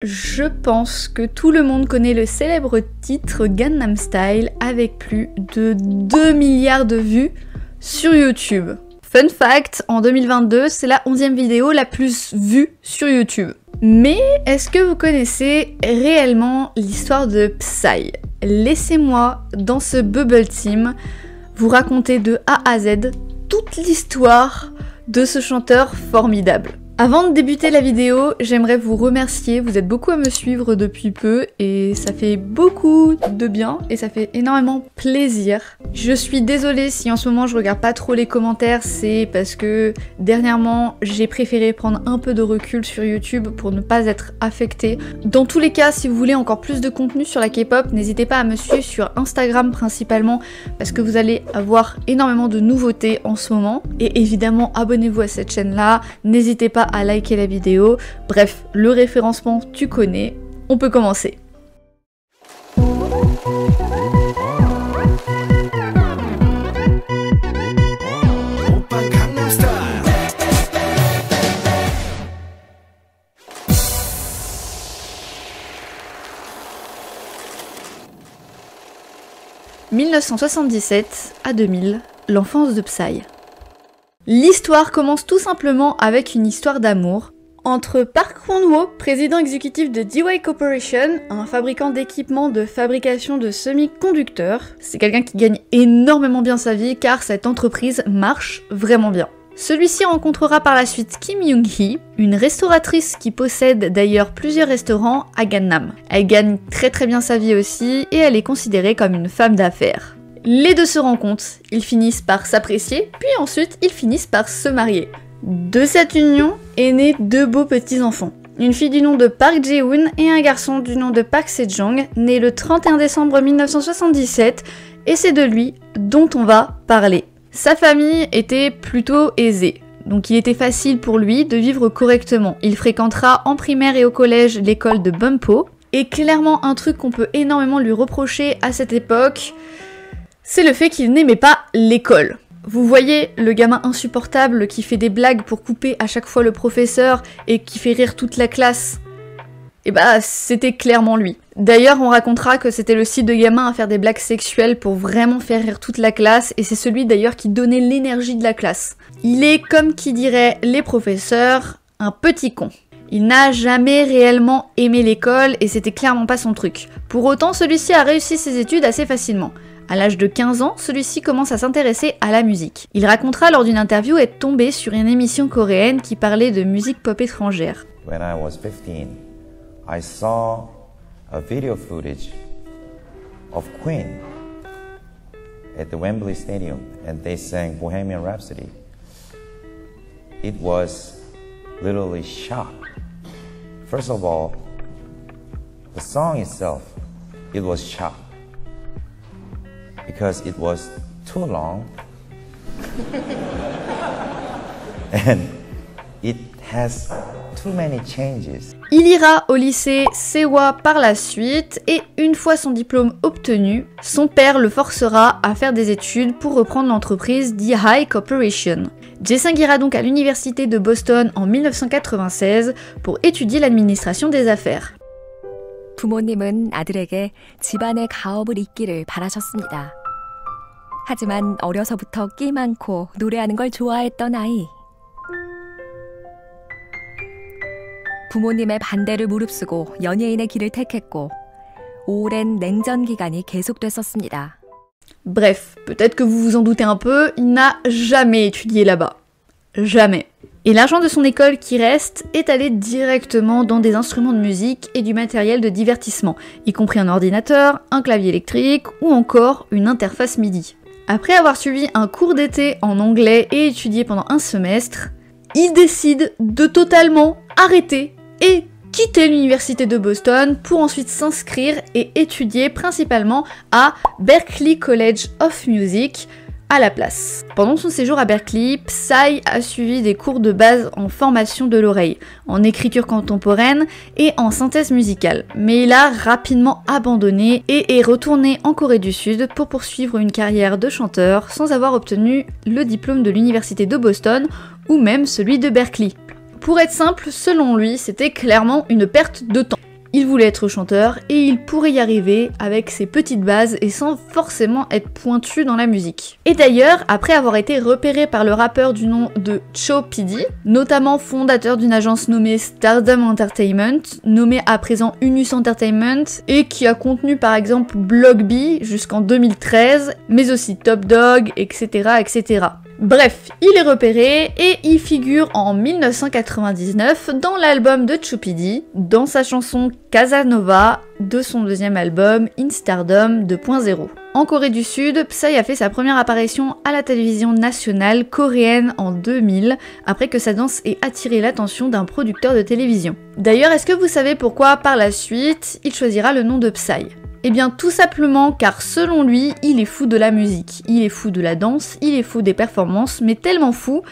Je pense que tout le monde connaît le célèbre titre Gangnam Style avec plus de 2 milliards de vues sur YouTube. Fun fact, en 2022, c'est la 11e vidéo la plus vue sur YouTube. Mais est-ce que vous connaissez réellement l'histoire de Psy? Laissez-moi, dans ce Bubble Team, vous raconter de A à Z toute l'histoire de ce chanteur formidable. Avant de débuter la vidéo, j'aimerais vous remercier, vous êtes beaucoup à me suivre depuis peu et ça fait beaucoup de bien et ça fait énormément plaisir. Je suis désolée si en ce moment je regarde pas trop les commentaires, c'est parce que dernièrement j'ai préféré prendre un peu de recul sur YouTube pour ne pas être affectée. Dans tous les cas, si vous voulez encore plus de contenu sur la K-pop, n'hésitez pas à me suivre sur Instagram principalement parce que vous allez avoir énormément de nouveautés en ce moment. Et évidemment, abonnez-vous à cette chaîne-là, n'hésitez pas à liker la vidéo. Bref, le référencement, tu connais. On peut commencer. « 1977 à 2000, l'enfance de Psy. » L'histoire commence tout simplement avec une histoire d'amour entre Park Won-wo, président exécutif de DY Corporation, un fabricant d'équipements de fabrication de semi-conducteurs. C'est quelqu'un qui gagne énormément bien sa vie car cette entreprise marche vraiment bien. Celui-ci rencontrera par la suite Kim Young-hee, une restauratrice qui possède d'ailleurs plusieurs restaurants à Gangnam. Elle gagne très bien sa vie aussi et elle est considérée comme une femme d'affaires. Les deux se rencontrent, ils finissent par s'apprécier, puis ensuite ils finissent par se marier. De cette union est né 2 beaux petits-enfants. Une fille du nom de Park Jae-hoon et un garçon du nom de Park Se-jong, né le 31 décembre 1977, et c'est de lui dont on va parler. Sa famille était plutôt aisée, donc il était facile pour lui de vivre correctement. Il fréquentera en primaire et au collège l'école de Bumpo, et clairement un truc qu'on peut énormément lui reprocher à cette époque, c'est le fait qu'il n'aimait pas l'école. Vous voyez le gamin insupportable qui fait des blagues pour couper à chaque fois le professeur et qui fait rire toute la classe? Et bah c'était clairement lui. D'ailleurs on racontera que c'était le style de gamin à faire des blagues sexuelles pour vraiment faire rire toute la classe et c'est celui d'ailleurs qui donnait l'énergie de la classe. Il est comme qui dirait les professeurs, un petit con. Il n'a jamais réellement aimé l'école et c'était clairement pas son truc. Pour autant celui-ci a réussi ses études assez facilement. À l'âge de 15 ans, celui-ci commence à s'intéresser à la musique. Il racontera lors d'une interview être tombé sur une émission coréenne qui parlait de musique pop étrangère. When I was 15, I saw a video footage of Queen at the Wembley Stadium and they sang Bohemian Rhapsody. It was literally shock. First of all, the song itself, it was shock. Because it was too long and it has too many changes. Il ira au lycée Sewa par la suite et une fois son diplôme obtenu, son père le forcera à faire des études pour reprendre l'entreprise DY Corporation. Jae-sung ira donc à l'université de Boston en 1996 pour étudier l'administration des affaires. 부모님은 아들에게 집안의 가업을 잇기를 바라셨습니다. 하지만 어려서부터 끼 많고 노래하는 걸 좋아했던 아이. 부모님의 반대를 무릅쓰고 연예인의 길을 택했고 오랜 냉전 기간이 계속됐었습니다. Bref, peut-être que vous vous en doutez un peu, il n'a jamais étudié là-bas. Jamais. Et l'argent de son école qui reste est allé directement dans des instruments de musique et du matériel de divertissement, y compris un ordinateur, un clavier électrique ou encore une interface MIDI. Après avoir suivi un cours d'été en anglais et étudié pendant un semestre, il décide de totalement arrêter et quitter l'université de Boston pour ensuite s'inscrire et étudier principalement à Berklee College of Music, à la place. Pendant son séjour à Berklee, Psy a suivi des cours de base en formation de l'oreille, en écriture contemporaine et en synthèse musicale. Mais il a rapidement abandonné et est retourné en Corée du Sud pour poursuivre une carrière de chanteur sans avoir obtenu le diplôme de l'université de Boston ou même celui de Berklee. Pour être simple, selon lui, c'était clairement une perte de temps. Il voulait être chanteur et il pourrait y arriver avec ses petites bases et sans forcément être pointu dans la musique. Et d'ailleurs, après avoir été repéré par le rappeur du nom de Cho P.D, notamment fondateur d'une agence nommée Stardom Entertainment, nommée à présent Unus Entertainment, et qui a contenu par exemple Blockby jusqu'en 2013, mais aussi Top Dog, etc. etc. Bref, il est repéré et il figure en 1999 dans l'album de Cho P.D, dans sa chanson Casanova de son deuxième album In Stardom 2.0. En Corée du Sud, Psy a fait sa première apparition à la télévision nationale coréenne en 2000, après que sa danse ait attiré l'attention d'un producteur de télévision. D'ailleurs, est-ce que vous savez pourquoi par la suite, il choisira le nom de Psy ? Eh bien tout simplement car selon lui, il est fou de la musique, il est fou de la danse, il est fou des performances, mais tellement fou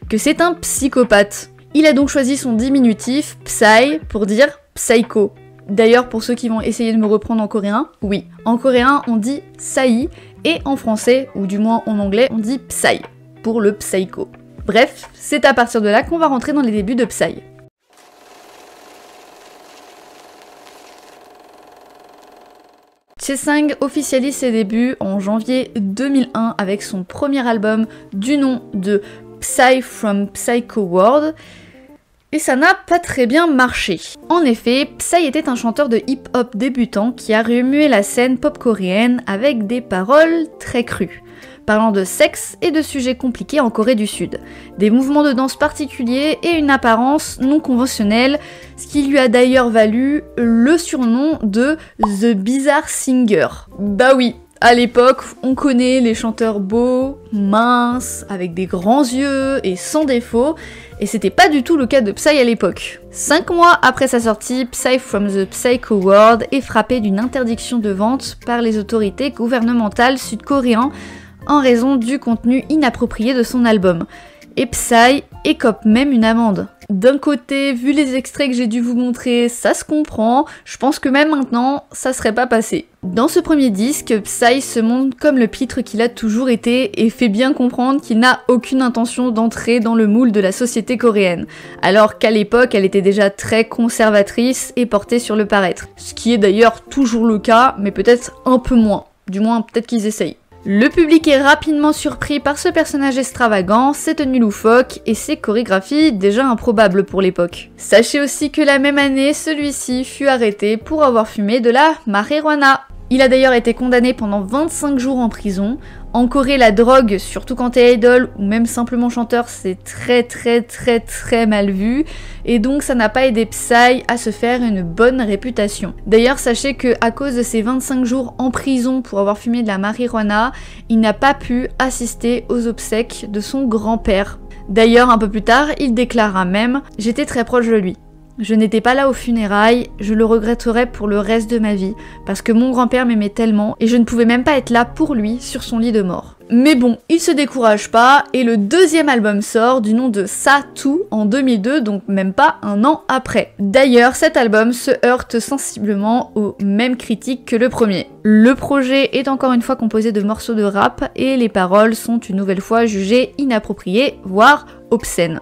que c'est un psychopathe. Il a donc choisi son diminutif, Psy, pour dire psycho. D'ailleurs pour ceux qui vont essayer de me reprendre en coréen, oui, en coréen on dit Psy, et en français, ou du moins en anglais, on dit Psy, pour le psycho. Bref, c'est à partir de là qu'on va rentrer dans les débuts de Psy. Chaesang officialise ses débuts en janvier 2001 avec son premier album du nom de Psy from Psycho World, et ça n'a pas très bien marché. En effet, Psy était un chanteur de hip-hop débutant qui a remué la scène pop coréenne avec des paroles très crues, parlant de sexe et de sujets compliqués en Corée du Sud, des mouvements de danse particuliers et une apparence non conventionnelle, ce qui lui a d'ailleurs valu le surnom de The Bizarre Singer. Bah oui, à l'époque, on connaît les chanteurs beaux, minces, avec des grands yeux et sans défaut, et c'était pas du tout le cas de Psy à l'époque. 5 mois après sa sortie, Psy from the Psycho World est frappé d'une interdiction de vente par les autorités gouvernementales sud-coréennes en raison du contenu inapproprié de son album. Et Psy écope même une amende. D'un côté, vu les extraits que j'ai dû vous montrer, ça se comprend, je pense que même maintenant, ça serait pas passé. Dans ce premier disque, Psy se montre comme le pitre qu'il a toujours été et fait bien comprendre qu'il n'a aucune intention d'entrer dans le moule de la société coréenne, alors qu'à l'époque, elle était déjà très conservatrice et portée sur le paraître. Ce qui est d'ailleurs toujours le cas, mais peut-être un peu moins. Du moins, peut-être qu'ils essayent. Le public est rapidement surpris par ce personnage extravagant, ses tenues loufoques et ses chorégraphies déjà improbables pour l'époque. Sachez aussi que la même année, celui-ci fut arrêté pour avoir fumé de la marijuana. Il a d'ailleurs été condamné pendant 25 jours en prison. En Corée, la drogue, surtout quand t'es idol ou même simplement chanteur, c'est très mal vu. Et donc ça n'a pas aidé Psy à se faire une bonne réputation. D'ailleurs, sachez que à cause de ses 25 jours en prison pour avoir fumé de la marijuana, il n'a pas pu assister aux obsèques de son grand-père. D'ailleurs, un peu plus tard, il déclara même « J'étais très proche de lui. Je n'étais pas là aux funérailles, je le regretterai pour le reste de ma vie, parce que mon grand-père m'aimait tellement et je ne pouvais même pas être là pour lui sur son lit de mort. » Mais bon, il se décourage pas et le deuxième album sort du nom de Sa2 en 2002, donc même pas un an après. D'ailleurs, cet album se heurte sensiblement aux mêmes critiques que le premier. Le projet est encore une fois composé de morceaux de rap et les paroles sont une nouvelle fois jugées inappropriées, voire obscènes.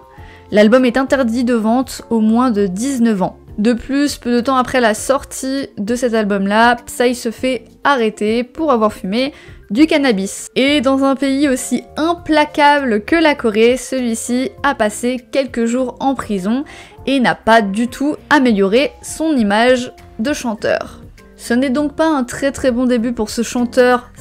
L'album est interdit de vente aux moins de 19 ans. De plus, peu de temps après la sortie de cet album-là, Psy se fait arrêter pour avoir fumé du cannabis. Et dans un pays aussi implacable que la Corée, celui-ci a passé quelques jours en prison et n'a pas du tout amélioré son image de chanteur. Ce n'est donc pas un très bon début pour ce chanteur /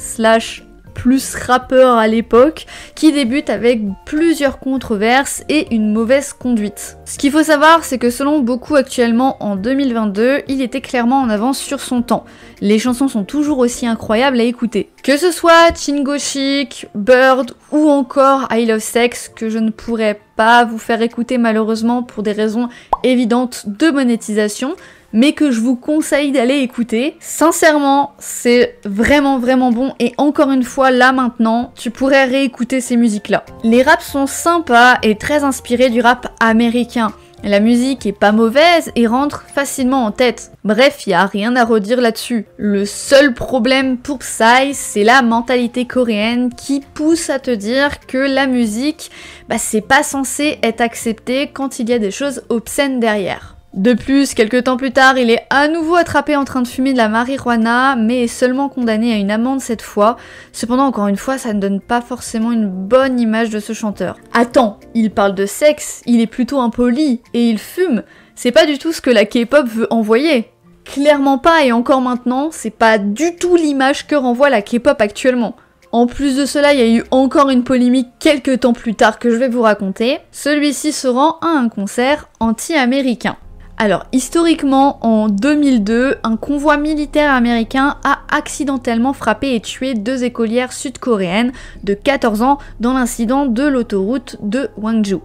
plus rappeur à l'époque, qui débute avec plusieurs controverses et une mauvaise conduite. Ce qu'il faut savoir, c'est que selon beaucoup actuellement, en 2022, il était clairement en avance sur son temps. Les chansons sont toujours aussi incroyables à écouter. Que ce soit Chingo Chic, Bird ou encore I Love Sex, que je ne pourrais pas vous faire écouter malheureusement pour des raisons évidentes de monétisation, mais que je vous conseille d'aller écouter. Sincèrement, c'est vraiment bon et encore une fois, là maintenant, tu pourrais réécouter ces musiques-là. Les raps sont sympas et très inspirés du rap américain. La musique est pas mauvaise et rentre facilement en tête. Bref, y a rien à redire là-dessus. Le seul problème pour Psy, c'est la mentalité coréenne qui pousse à te dire que la musique, c'est pas censé être accepté quand il y a des choses obscènes derrière. De plus, quelques temps plus tard, il est à nouveau attrapé en train de fumer de la marijuana, mais est seulement condamné à une amende cette fois. Cependant, encore une fois, ça ne donne pas forcément une bonne image de ce chanteur. Attends, il parle de sexe, il est plutôt impoli, et il fume. C'est pas du tout ce que la K-pop veut envoyer. Clairement pas, et encore maintenant, c'est pas du tout l'image que renvoie la K-pop actuellement. En plus de cela, il y a eu encore une polémique quelques temps plus tard que je vais vous raconter. Celui-ci se rend à un concert anti-américain. Alors, historiquement, en 2002, un convoi militaire américain a accidentellement frappé et tué 2 écolières sud-coréennes de 14 ans dans l'incident de l'autoroute de Gwangju.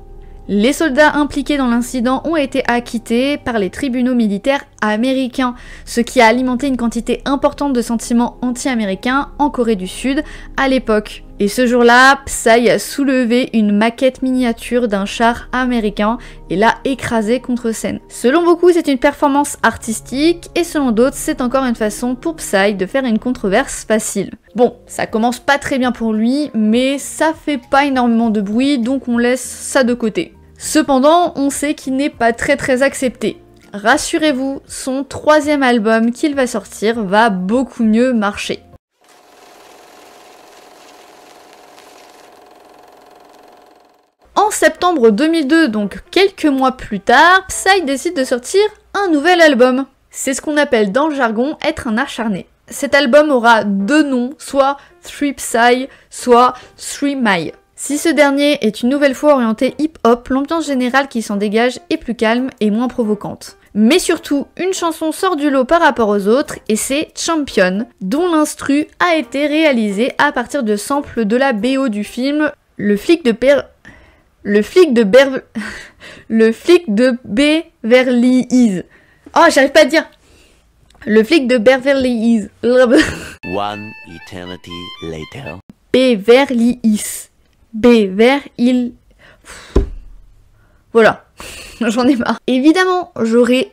Les soldats impliqués dans l'incident ont été acquittés par les tribunaux militaires américains, ce qui a alimenté une quantité importante de sentiments anti-américains en Corée du Sud à l'époque. Et ce jour-là, Psy a soulevé une maquette miniature d'un char américain et l'a écrasé contre scène. Selon beaucoup, c'est une performance artistique et selon d'autres, c'est encore une façon pour Psy de faire une controverse facile. Bon, ça commence pas très bien pour lui, mais ça fait pas énormément de bruit, donc on laisse ça de côté. Cependant, on sait qu'il n'est pas très accepté. Rassurez-vous, son 3e album qu'il va sortir va beaucoup mieux marcher. En septembre 2002, donc quelques mois plus tard, Psy décide de sortir un nouvel album. C'est ce qu'on appelle dans le jargon être un acharné. Cet album aura 2 noms, soit 3 Psy, soit 3 My. Si ce dernier est une nouvelle fois orienté hip-hop, l'ambiance générale qui s'en dégage est plus calme et moins provocante. Mais surtout, une chanson sort du lot par rapport aux autres, et c'est Champion, dont l'instru a été réalisé à partir de samples de la BO du film Le flic de Beverly Hills. Oh, j'arrive pas à dire. Le flic de Beverly Hills. One eternity later. Beverly Hills. Beverly. Voilà. J'en ai marre. Évidemment, j'aurais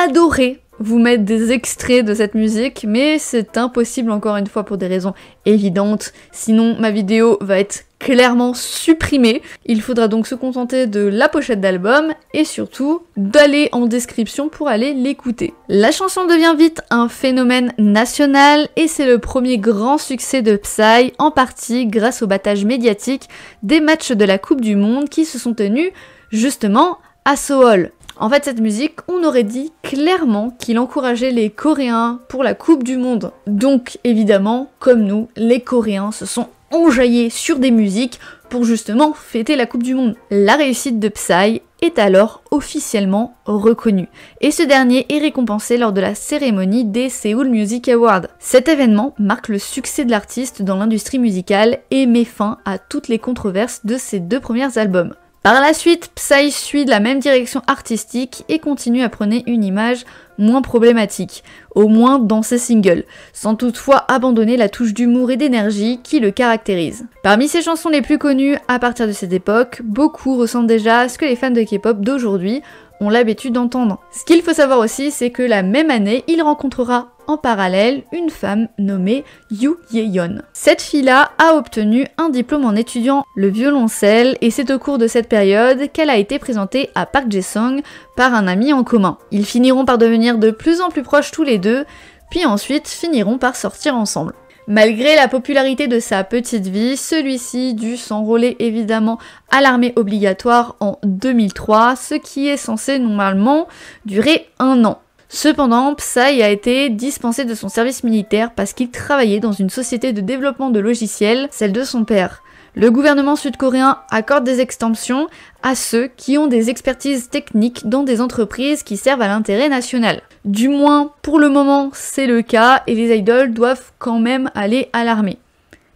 adoré vous mettre des extraits de cette musique, mais c'est impossible encore une fois pour des raisons évidentes, sinon ma vidéo va être clairement supprimée. Il faudra donc se contenter de la pochette d'album et surtout d'aller en description pour aller l'écouter. La chanson devient vite un phénomène national et c'est le premier grand succès de Psy, en partie grâce au battage médiatique des matchs de la Coupe du Monde qui se sont tenus justement à Séoul. En fait, cette musique, on aurait dit clairement qu'il encourageait les Coréens pour la Coupe du Monde. Donc, évidemment, comme nous, les Coréens se sont enjaillés sur des musiques pour justement fêter la Coupe du Monde. La réussite de Psy est alors officiellement reconnue. Et ce dernier est récompensé lors de la cérémonie des Seoul Music Awards. Cet événement marque le succès de l'artiste dans l'industrie musicale et met fin à toutes les controverses de ses 2 premiers albums. Par la suite, Psy suit la même direction artistique et continue à prôner une image moins problématique, au moins dans ses singles, sans toutefois abandonner la touche d'humour et d'énergie qui le caractérise. Parmi ses chansons les plus connues à partir de cette époque, beaucoup ressentent déjà ce que les fans de K-pop d'aujourd'hui ont l'habitude d'entendre. Ce qu'il faut savoir aussi, c'est que la même année, il rencontrera en parallèle une femme nommée Yoo Ye-yeon. Cette fille-là a obtenu un diplôme en étudiant le violoncelle et c'est au cours de cette période qu'elle a été présentée à Park Jae-sung par un ami en commun. Ils finiront par devenir de plus en plus proches tous les deux, puis ensuite finiront par sortir ensemble. Malgré la popularité de sa petite vie, celui-ci dut s'enrôler évidemment à l'armée obligatoire en 2003, ce qui est censé normalement durer 1 an. Cependant, Psy a été dispensé de son service militaire parce qu'il travaillait dans une société de développement de logiciels, celle de son père. Le gouvernement sud-coréen accorde des exemptions à ceux qui ont des expertises techniques dans des entreprises qui servent à l'intérêt national. Du moins, pour le moment, c'est le cas et les idoles doivent quand même aller à l'armée.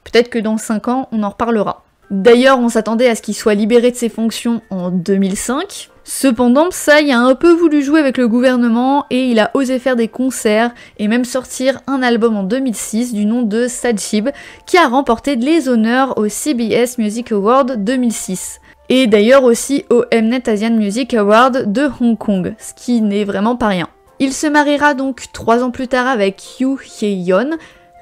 Peut-être que dans 5 ans, on en reparlera. D'ailleurs, on s'attendait à ce qu'il soit libéré de ses fonctions en 2005. Cependant, Psy a un peu voulu jouer avec le gouvernement et il a osé faire des concerts et même sortir un album en 2006 du nom de Sajib qui a remporté les honneurs au CBS Music Award 2006. Et d'ailleurs aussi au Mnet Asian Music Award de Hong Kong, ce qui n'est vraiment pas rien. Il se mariera donc 3 ans plus tard avec Yoo Ye-yeon,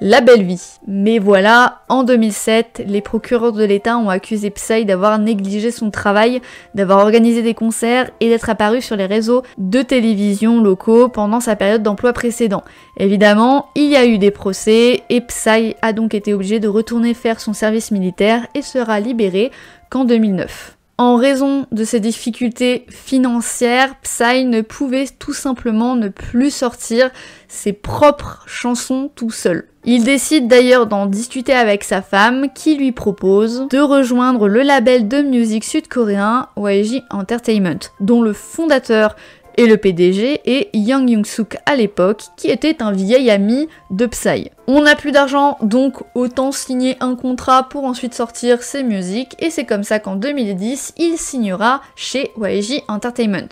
La belle vie. Mais voilà, en 2007, les procureurs de l'État ont accusé Psy d'avoir négligé son travail, d'avoir organisé des concerts et d'être apparu sur les réseaux de télévision locaux pendant sa période d'emploi précédent. Évidemment, il y a eu des procès et Psy a donc été obligé de retourner faire son service militaire et sera libéré qu'en 2009. En raison de ses difficultés financières, Psy ne pouvait tout simplement ne plus sortir ses propres chansons tout seul. Il décide d'ailleurs d'en discuter avec sa femme qui lui propose de rejoindre le label de musique sud-coréen YG Entertainment, dont le fondateur et le PDG est Yang Young-suk à l'époque, qui était un vieil ami de Psy. On n'a plus d'argent, donc autant signer un contrat pour ensuite sortir ses musiques, et c'est comme ça qu'en 2010, il signera chez YG Entertainment.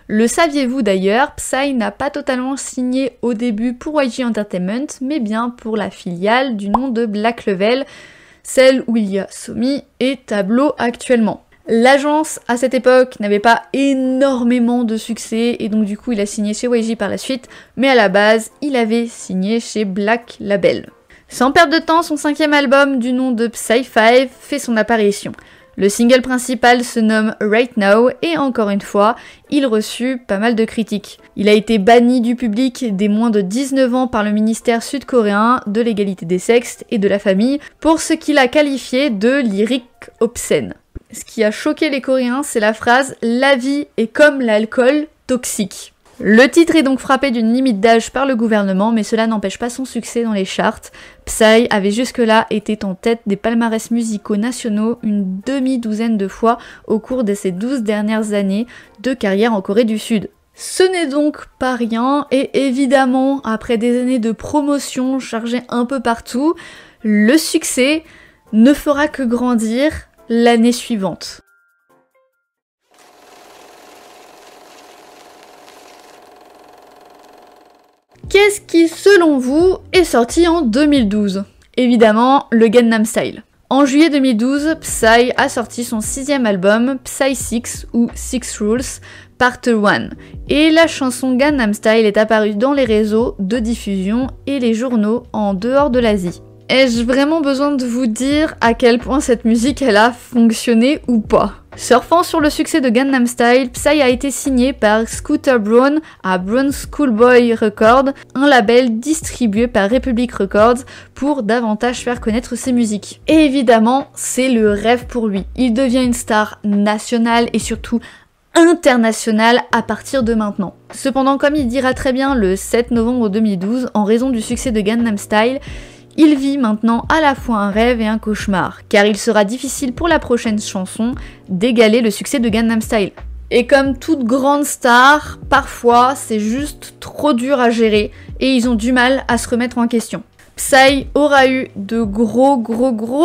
Le saviez-vous d'ailleurs, Psy n'a pas totalement signé au début pour YG Entertainment, mais bien pour la filiale du nom de Black Level, celle où il y a Somi et Tableau actuellement. L'agence, à cette époque, n'avait pas énormément de succès et donc du coup il a signé chez YG par la suite, mais à la base, il avait signé chez Black Label. Sans perdre de temps, son 5e album du nom de Psy 5 fait son apparition. Le single principal se nomme Right Now et encore une fois, il reçut pas mal de critiques. Il a été banni du public des moins de 19 ans par le ministère sud-coréen de l'égalité des sexes et de la famille pour ce qu'il a qualifié de lyrique obscène. Ce qui a choqué les Coréens, c'est la phrase « La vie est comme l'alcool, toxique ». Le titre est donc frappé d'une limite d'âge par le gouvernement, mais cela n'empêche pas son succès dans les charts. Psy avait jusque-là été en tête des palmarès musicaux nationaux une demi-douzaine de fois au cours de ses 12 dernières années de carrière en Corée du Sud. Ce n'est donc pas rien, et évidemment, après des années de promotion chargées un peu partout, le succès ne fera que grandir l'année suivante. Qu'est-ce qui, selon vous, est sorti en 2012 ? Évidemment, le Gangnam Style. En juillet 2012, Psy a sorti son 6e album, Psy 6 ou Six Rules, Part 1. Et la chanson Gangnam Style est apparue dans les réseaux de diffusion et les journaux en dehors de l'Asie. Ai-je vraiment besoin de vous dire à quel point cette musique elle a fonctionné ou pas ? Surfant sur le succès de Gangnam Style, Psy a été signé par Scooter Braun à Braun Schoolboy Records, un label distribué par Republic Records pour davantage faire connaître ses musiques. Et évidemment, c'est le rêve pour lui. Il devient une star nationale et surtout internationale à partir de maintenant. Cependant, comme il dira très bien le 7 novembre 2012, en raison du succès de Gangnam Style, il vit maintenant à la fois un rêve et un cauchemar, car il sera difficile pour la prochaine chanson d'égaler le succès de Gangnam Style. Et comme toute grande star, parfois c'est juste trop dur à gérer et ils ont du mal à se remettre en question. Psy aura eu de gros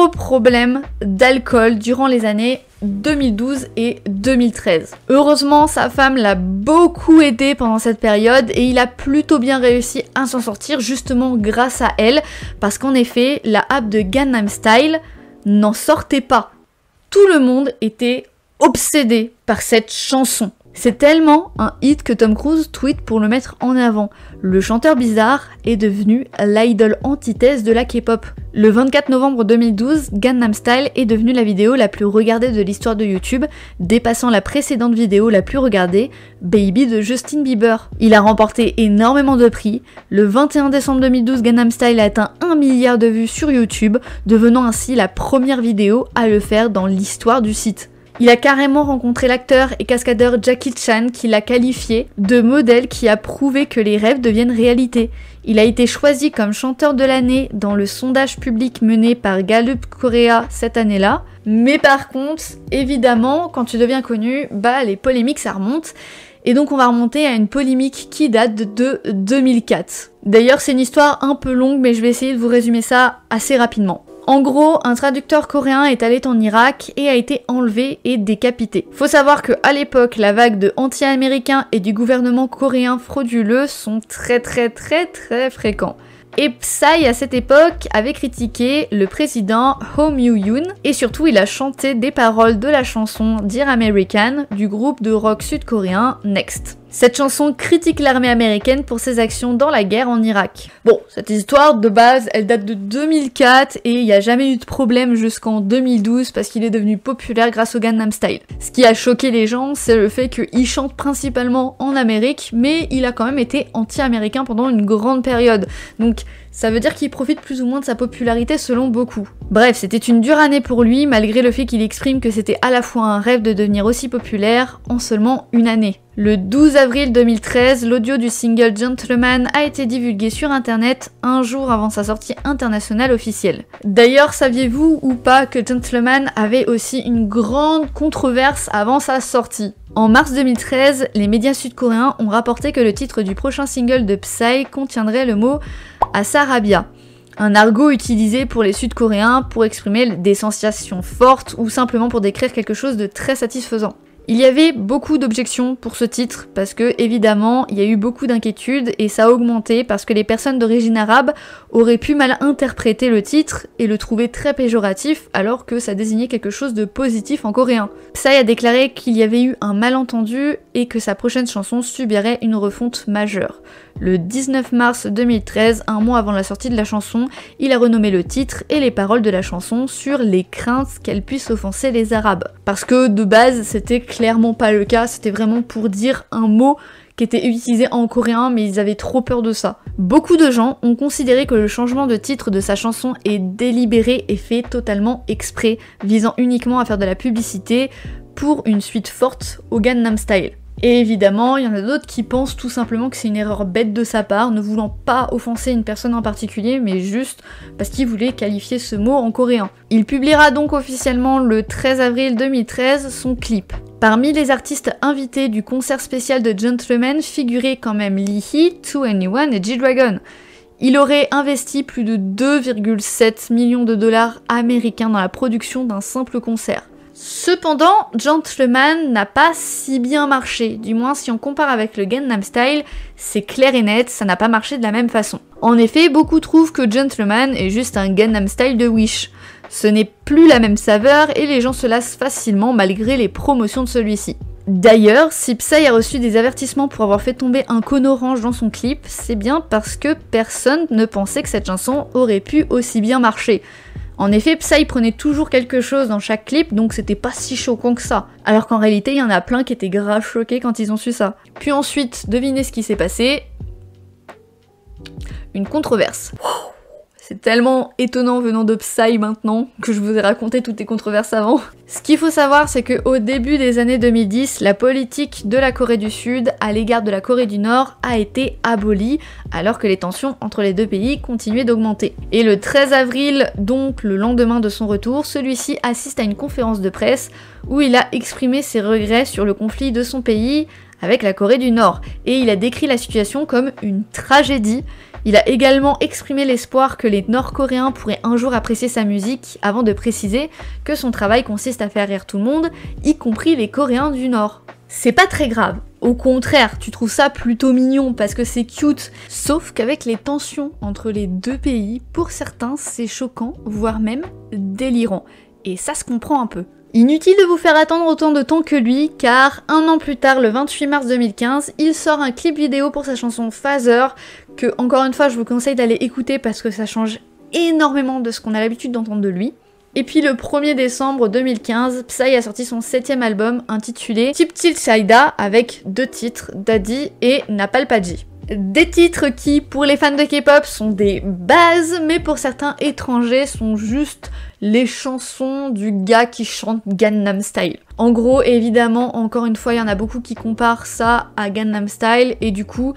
problèmes d'alcool durant les années 2012 et 2013. Heureusement, sa femme l'a beaucoup aidé pendant cette période et il a plutôt bien réussi à s'en sortir justement grâce à elle, parce qu'en effet, la app de Gangnam Style n'en sortait pas. Tout le monde était obsédé par cette chanson. C'est tellement un hit que Tom Cruise tweet pour le mettre en avant. Le chanteur bizarre est devenu l'idole antithèse de la K-pop. Le 24 novembre 2012, Gangnam Style est devenue la vidéo la plus regardée de l'histoire de YouTube, dépassant la précédente vidéo la plus regardée, Baby de Justin Bieber. Il a remporté énormément de prix. Le 21 décembre 2012, Gangnam Style a atteint 1 milliard de vues sur YouTube, devenant ainsi la première vidéo à le faire dans l'histoire du site. Il a carrément rencontré l'acteur et cascadeur Jackie Chan qui l'a qualifié de modèle qui a prouvé que les rêves deviennent réalité. Il a été choisi comme chanteur de l'année dans le sondage public mené par Gallup Korea cette année-là. Mais par contre, évidemment, quand tu deviens connu, les polémiques ça remonte. Et donc on va remonter à une polémique qui date de 2004. D'ailleurs c'est une histoire un peu longue mais je vais essayer de vous résumer ça assez rapidement. En gros, un traducteur coréen est allé en Irak et a été enlevé et décapité. Faut savoir qu'à l'époque, la vague de anti-américains et du gouvernement coréen frauduleux sont très fréquents. Et Psy, à cette époque, avait critiqué le président Roh Moo-hyun et surtout il a chanté des paroles de la chanson Dear American du groupe de rock sud-coréen Next. Cette chanson critique l'armée américaine pour ses actions dans la guerre en Irak. Bon, cette histoire de base, elle date de 2004 et il n'y a jamais eu de problème jusqu'en 2012 parce qu'il est devenu populaire grâce au Gangnam Style. Ce qui a choqué les gens, c'est le fait qu'il chante principalement en Amérique, mais il a quand même été anti-américain pendant une grande période. Donc ça veut dire qu'il profite plus ou moins de sa popularité selon beaucoup. Bref, c'était une dure année pour lui, malgré le fait qu'il exprime que c'était à la fois un rêve de devenir aussi populaire en seulement une année. Le 12 avril 2013, l'audio du single Gentleman a été divulgué sur internet un jour avant sa sortie internationale officielle. D'ailleurs, saviez-vous ou pas que Gentleman avait aussi une grande controverse avant sa sortie ? En mars 2013, les médias sud-coréens ont rapporté que le titre du prochain single de Psy contiendrait le mot Asarabia, un argot utilisé pour les Sud-Coréens pour exprimer des sensations fortes ou simplement pour décrire quelque chose de très satisfaisant. Il y avait beaucoup d'objections pour ce titre parce que évidemment il y a eu beaucoup d'inquiétudes et ça a augmenté parce que les personnes d'origine arabe auraient pu mal interpréter le titre et le trouver très péjoratif alors que ça désignait quelque chose de positif en coréen. Psy a déclaré qu'il y avait eu un malentendu et que sa prochaine chanson subirait une refonte majeure. Le 19 mars 2013, un mois avant la sortie de la chanson, il a renommé le titre et les paroles de la chanson sur les craintes qu'elle puisse offenser les Arabes. Parce que de base, c'était clairement pas le cas, c'était vraiment pour dire un mot qui était utilisé en coréen, mais ils avaient trop peur de ça. Beaucoup de gens ont considéré que le changement de titre de sa chanson est délibéré et fait totalement exprès, visant uniquement à faire de la publicité pour une suite forte au Gangnam Style. Et évidemment, il y en a d'autres qui pensent tout simplement que c'est une erreur bête de sa part, ne voulant pas offenser une personne en particulier, mais juste parce qu'il voulait qualifier ce mot en coréen. Il publiera donc officiellement le 13 avril 2013 son clip. Parmi les artistes invités du concert spécial de Gentleman figuraient quand même Lee Hee, 2NE1 et G-Dragon. Il aurait investi plus de 2,7 millions de dollars américains dans la production d'un simple concert. Cependant, Gentleman n'a pas si bien marché, du moins si on compare avec le Gangnam Style, c'est clair et net, ça n'a pas marché de la même façon. En effet, beaucoup trouvent que Gentleman est juste un Gangnam Style de Wish. Ce n'est plus la même saveur et les gens se lassent facilement malgré les promotions de celui-ci. D'ailleurs, si Psy a reçu des avertissements pour avoir fait tomber un cône orange dans son clip, c'est bien parce que personne ne pensait que cette chanson aurait pu aussi bien marcher. En effet, Psy prenait toujours quelque chose dans chaque clip, donc c'était pas si choquant que ça. Alors qu'en réalité, il y en a plein qui étaient grave choqués quand ils ont su ça. Puis ensuite, devinez ce qui s'est passé. Une controverse. C'est tellement étonnant venant de Psy maintenant que je vous ai raconté toutes les controverses avant. Ce qu'il faut savoir, c'est qu'au début des années 2010, la politique de la Corée du Sud à l'égard de la Corée du Nord a été abolie, alors que les tensions entre les deux pays continuaient d'augmenter. Et le 13 avril, donc le lendemain de son retour, celui-ci assiste à une conférence de presse où il a exprimé ses regrets sur le conflit de son pays avec la Corée du Nord. Et il a décrit la situation comme une tragédie. Il a également exprimé l'espoir que les Nord-Coréens pourraient un jour apprécier sa musique, avant de préciser que son travail consiste à faire rire tout le monde, y compris les Coréens du Nord. C'est pas très grave, au contraire, tu trouves ça plutôt mignon parce que c'est cute, sauf qu'avec les tensions entre les deux pays, pour certains c'est choquant, voire même délirant, et ça se comprend un peu. Inutile de vous faire attendre autant de temps que lui, car un an plus tard, le 28 mars 2015, il sort un clip vidéo pour sa chanson Phaser, que encore une fois je vous conseille d'aller écouter parce que ça change énormément de ce qu'on a l'habitude d'entendre de lui. Et puis le 1er décembre 2015, Psy a sorti son 7ème album intitulé Tiptil Saida avec 2 titres, Daddy et Napalpaji. Des titres qui, pour les fans de K-pop, sont des bases, mais pour certains étrangers, sont juste les chansons du gars qui chante Gangnam Style. En gros, évidemment, encore une fois, il y en a beaucoup qui comparent ça à Gangnam Style, et du coup,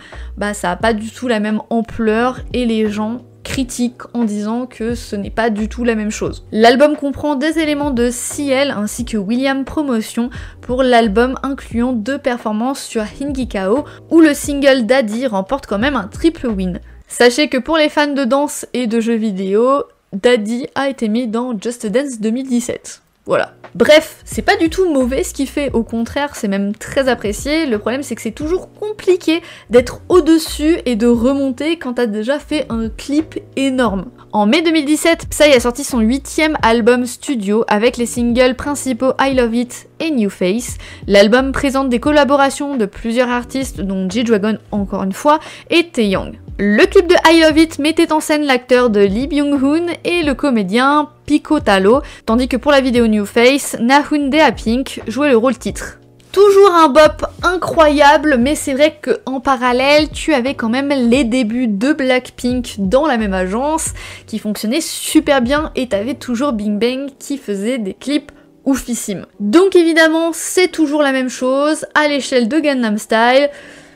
ça a pas du tout la même ampleur, et les gens critiquent en disant que ce n'est pas du tout la même chose. L'album comprend des éléments de CL ainsi que William Promotion pour l'album incluant 2 performances sur Hingikao où le single Daddy remporte quand même un triple win. Sachez que pour les fans de danse et de jeux vidéo, Daddy a été mis dans Just Dance 2017. Voilà. Bref, c'est pas du tout mauvais ce qu'il fait, au contraire, c'est même très apprécié. Le problème c'est que c'est toujours compliqué d'être au-dessus et de remonter quand t'as déjà fait un clip énorme. En mai 2017, Psy a sorti son 8e album studio avec les singles principaux I Love It et New Face. L'album présente des collaborations de plusieurs artistes dont G-Dragon encore une fois et Taeyong. Le clip de I Love It mettait en scène l'acteur de Lee Byung-hun et le comédien Pico Talo, tandis que pour la vidéo New Face, Nahun Dea-Pink jouait le rôle titre. Toujours un bop incroyable, mais c'est vrai qu'en parallèle, tu avais quand même les débuts de Blackpink dans la même agence, qui fonctionnaient super bien, et t'avais toujours Big Bang qui faisait des clips oufissimes. Donc évidemment, c'est toujours la même chose, à l'échelle de Gangnam Style,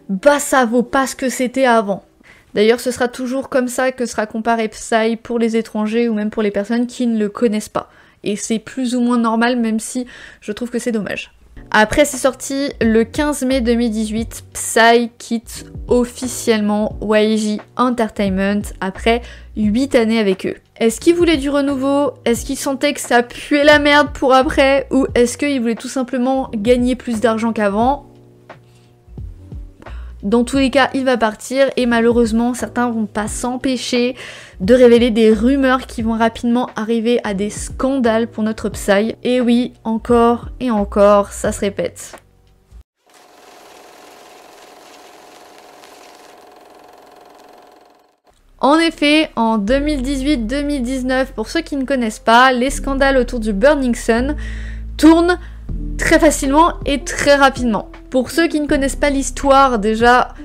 bah ça vaut pas ce que c'était avant. D'ailleurs, ce sera toujours comme ça que sera comparé Psy pour les étrangers ou même pour les personnes qui ne le connaissent pas. Et c'est plus ou moins normal, même si je trouve que c'est dommage. Après ses sorties, le 15 mai 2018, Psy quitte officiellement YG Entertainment après 8 années avec eux. Est-ce qu'il voulait du renouveau? Est-ce qu'il sentait que ça puait la merde pour après? Ou est-ce qu'il voulait tout simplement gagner plus d'argent qu'avant? Dans tous les cas, il va partir et malheureusement, certains vont pas s'empêcher de révéler des rumeurs qui vont rapidement arriver à des scandales pour notre Psy. Et oui, encore et encore, ça se répète. En effet, en 2018-2019, pour ceux qui ne connaissent pas, les scandales autour du Burning Sun tournent très facilement et très rapidement. Pour ceux qui ne connaissent pas l'histoire, déjà,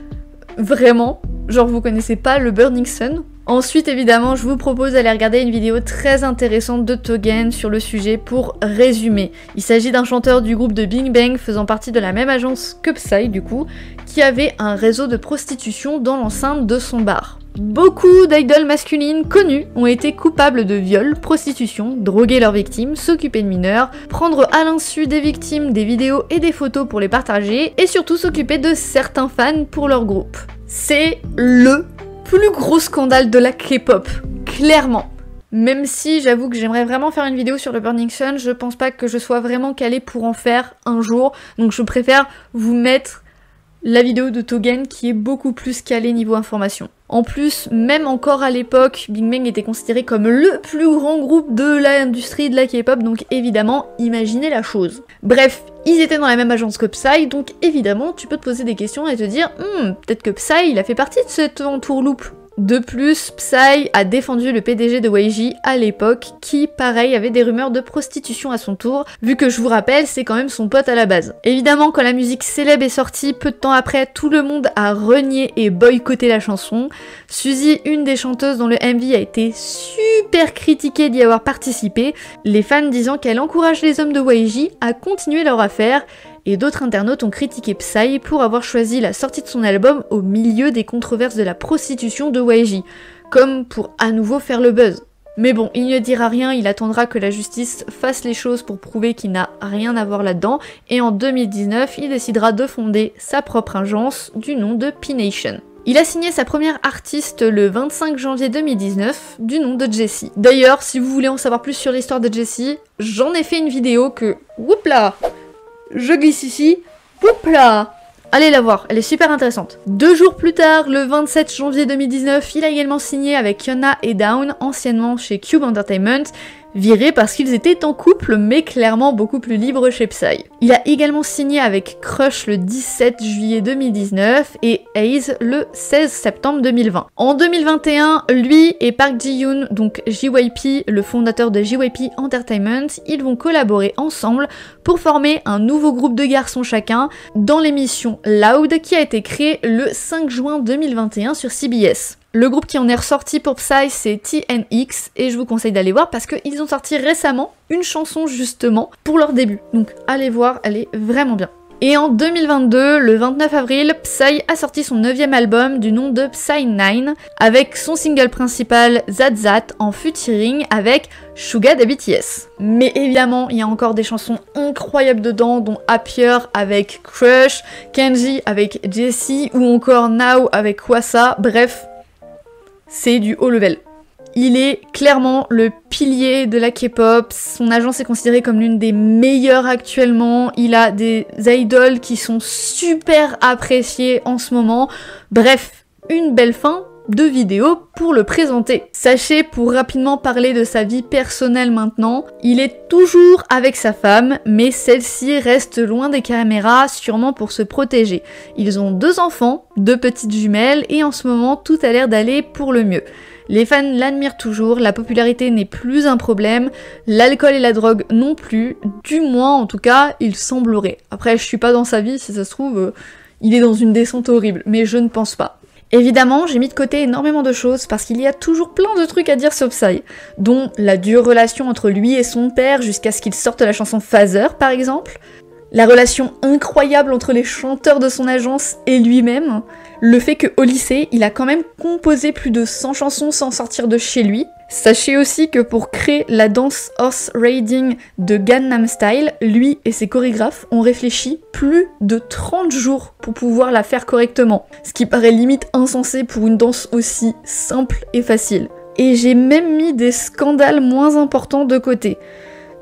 vraiment, genre vous connaissez pas le Burning Sun. Ensuite, évidemment, je vous propose d'aller regarder une vidéo très intéressante de Togen sur le sujet pour résumer. Il s'agit d'un chanteur du groupe de Big Bang faisant partie de la même agence que Psy, du coup, qui avait un réseau de prostitution dans l'enceinte de son bar. Beaucoup d'idoles masculines connues ont été coupables de viol, prostitution, droguer leurs victimes, s'occuper de mineurs, prendre à l'insu des victimes des vidéos et des photos pour les partager, et surtout s'occuper de certains fans pour leur groupe. C'est le plus gros scandale de la K-pop, clairement. Même si j'avoue que j'aimerais vraiment faire une vidéo sur le Burning Sun, je pense pas que je sois vraiment calée pour en faire un jour, donc je préfère vous mettre la vidéo de Togen qui est beaucoup plus calée niveau information. En plus, même encore à l'époque, Big Bang était considéré comme le plus grand groupe de l'industrie de la K-pop, donc évidemment, imaginez la chose. Bref, ils étaient dans la même agence que Psy, donc évidemment, tu peux te poser des questions et te dire peut-être que Psy, il a fait partie de cette entourloupe. De plus, Psy a défendu le PDG de YG à l'époque, qui, pareil, avait des rumeurs de prostitution à son tour, vu que je vous rappelle, c'est quand même son pote à la base. Évidemment, quand la musique célèbre est sortie, peu de temps après, tout le monde a renié et boycotté la chanson. Suzy, une des chanteuses dont le MV a été super critiqué d'y avoir participé, les fans disant qu'elle encourage les hommes de YG à continuer leur affaire, et d'autres internautes ont critiqué Psy pour avoir choisi la sortie de son album au milieu des controverses de la prostitution de YG, comme pour à nouveau faire le buzz. Mais bon, il ne dira rien, il attendra que la justice fasse les choses pour prouver qu'il n'a rien à voir là-dedans, et en 2019, il décidera de fonder sa propre agence du nom de P-Nation. Il a signé sa première artiste le 25 janvier 2019, du nom de Jessie. D'ailleurs, si vous voulez en savoir plus sur l'histoire de Jessie, j'en ai fait une vidéo que... Oups là, je glisse ici, oups là. Allez la voir, elle est super intéressante. 2 jours plus tard, le 27 janvier 2019, il a également signé avec Hyuna et Dawn, anciennement chez Cube Entertainment, virés parce qu'ils étaient en couple, mais clairement beaucoup plus libres chez Psy. Il a également signé avec Crush le 17 juillet 2019 et Ace le 16 septembre 2020. En 2021, lui et Park Ji-yoon, donc JYP, le fondateur de JYP Entertainment, ils vont collaborer ensemble pour former un nouveau groupe de garçons chacun dans l'émission Loud qui a été créée le 5 juin 2021 sur CBS. Le groupe qui en est ressorti pour Psy, c'est TNX, et je vous conseille d'aller voir parce qu'ils ont sorti récemment une chanson justement pour leur début. Donc allez voir, elle est vraiment bien. Et en 2022, le 29 avril, Psy a sorti son 9e album du nom de Psy9 avec son single principal Zat Zat en featuring avec Suga de BTS. Mais évidemment, il y a encore des chansons incroyables dedans, dont Happier avec Crush, Kenji avec Jessie ou encore Now avec Hwasa, bref, c'est du haut level. Il est clairement le pilier de la K-pop, son agence est considérée comme l'une des meilleures actuellement, il a des idoles qui sont super appréciées en ce moment, bref, une belle fin de vidéo pour le présenter. Sachez, pour rapidement parler de sa vie personnelle maintenant, il est toujours avec sa femme, mais celle-ci reste loin des caméras, sûrement pour se protéger. Ils ont 2 enfants, 2 petites jumelles, et en ce moment tout a l'air d'aller pour le mieux. Les fans l'admirent toujours, la popularité n'est plus un problème, l'alcool et la drogue non plus, du moins en tout cas il semblerait. Après je suis pas dans sa vie, si ça se trouve il est dans une descente horrible, mais je ne pense pas. Évidemment, j'ai mis de côté énormément de choses parce qu'il y a toujours plein de trucs à dire sur Psy, dont la dure relation entre lui et son père jusqu'à ce qu'il sorte la chanson Phaser par exemple, la relation incroyable entre les chanteurs de son agence et lui-même, le fait qu'au lycée, il a quand même composé plus de 100 chansons sans sortir de chez lui. Sachez aussi que pour créer la danse Horse Riding de Gangnam Style, lui et ses chorégraphes ont réfléchi plus de 30 jours pour pouvoir la faire correctement, ce qui paraît limite insensé pour une danse aussi simple et facile. Et j'ai même mis des scandales moins importants de côté.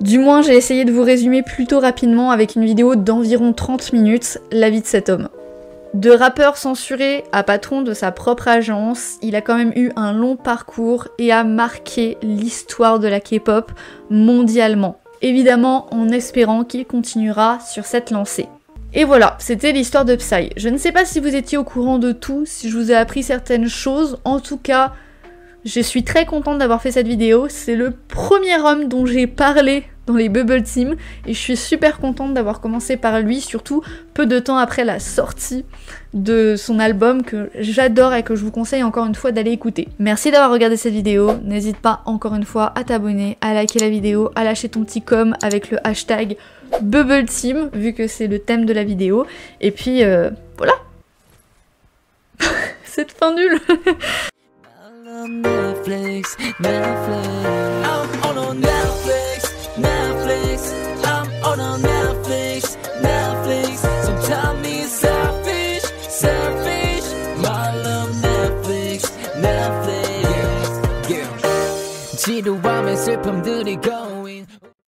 Du moins, j'ai essayé de vous résumer plutôt rapidement avec une vidéo d'environ 30 minutes la vie de cet homme. De rappeur censuré à patron de sa propre agence, il a quand même eu un long parcours et a marqué l'histoire de la K-pop mondialement. Évidemment en espérant qu'il continuera sur cette lancée. Et voilà, c'était l'histoire de Psy. Je ne sais pas si vous étiez au courant de tout, si je vous ai appris certaines choses, en tout cas, je suis très contente d'avoir fait cette vidéo, c'est le premier homme dont j'ai parlé dans les Bubble Team, et je suis super contente d'avoir commencé par lui, surtout peu de temps après la sortie de son album que j'adore et que je vous conseille encore une fois d'aller écouter. Merci d'avoir regardé cette vidéo, n'hésite pas encore une fois à t'abonner, à liker la vidéo, à lâcher ton petit com avec le hashtag Bubble Team, vu que c'est le thème de la vidéo, et puis voilà. Cette fin nulle. Netflix, Netflix, I'm on Netflix, Netflix, I'm on Netflix, Netflix. Sometimes me selfish, selfish. My love Netflix, Netflix. Yeah, yeah. 지루함에 슬픔들이 go.